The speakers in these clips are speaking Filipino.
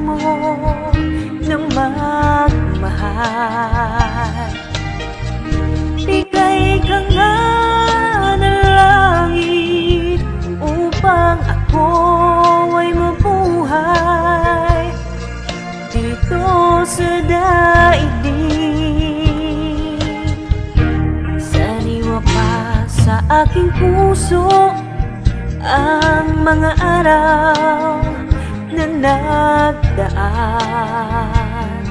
mo na magmahal. Bigay ka nga ng langit upang ako ay mabuhay dito sa daigdig. Sariwa pa sa aking puso ang mga araw na nagdaan.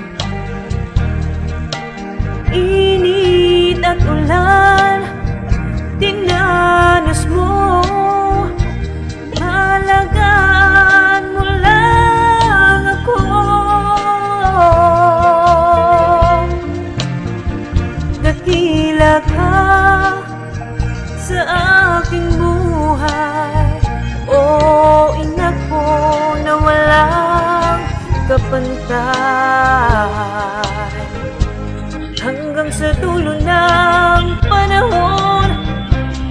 Init at ulan, dinanas mo, malagaan mo lang ako. Dakila ka sa aking buhay, o ina ko na walang kapantay. Hanggang sa dulo ng panahon,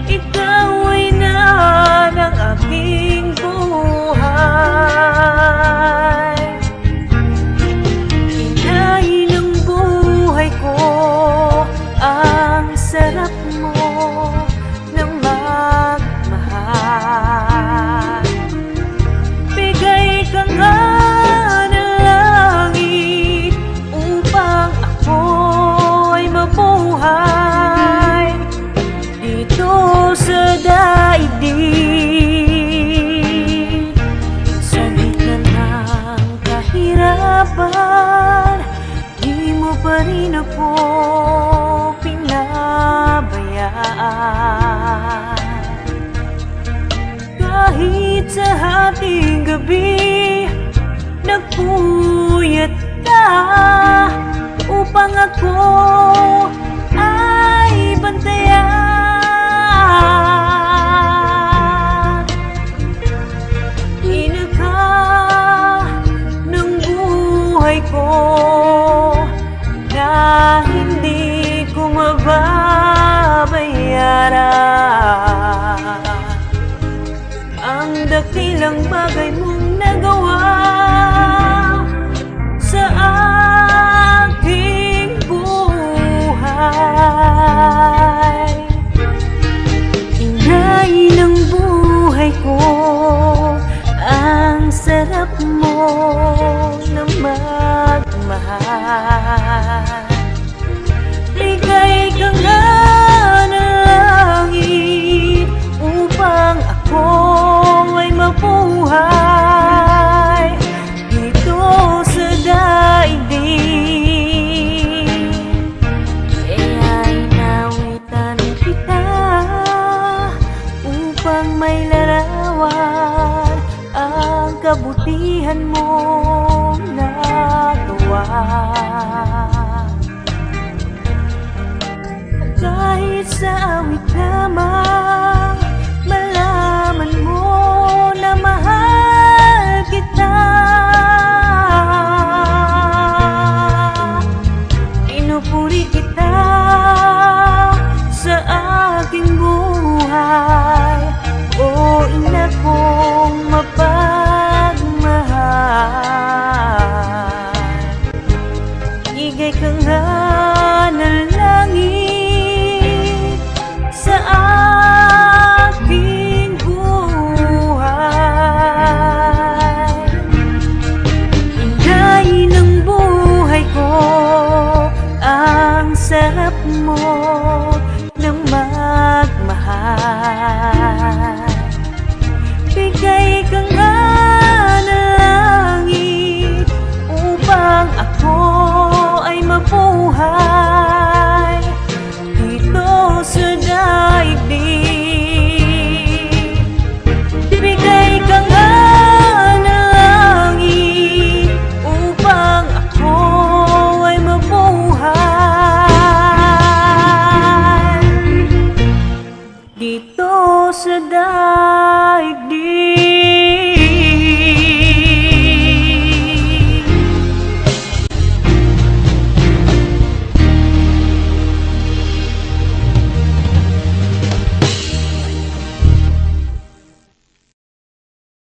ikaw ay naan ang aking buhay. Inahin ng buhay ko ang sarap mo na magmahal. Bigay ka nga ng langit upang ako ay mabuhay dito sa daigdig. Sa gitna ng kahirapan, di mo pa rin ako pinabayaan. Kahit sa hating gabi, nagpuyat ka upang ako ay bantayan. Ina ka ng buhay ko na hindi ko mababayaran. Ang dakilang bagay mong nagawa sa aking buhay. Inay ng buhay ko, ang sarap mo na magmahal. Bigay ka nga ng langit upang ako ay mabuhay dito sa daigdig. Kaya inawitan kita upang may larawan ang kabutihan mong nagawa. Kahit sa awit lamang, malaman mo na mahal kita. Pinupuri kita sa aking buhay, o ina kong mapagmahal. Igay ka nga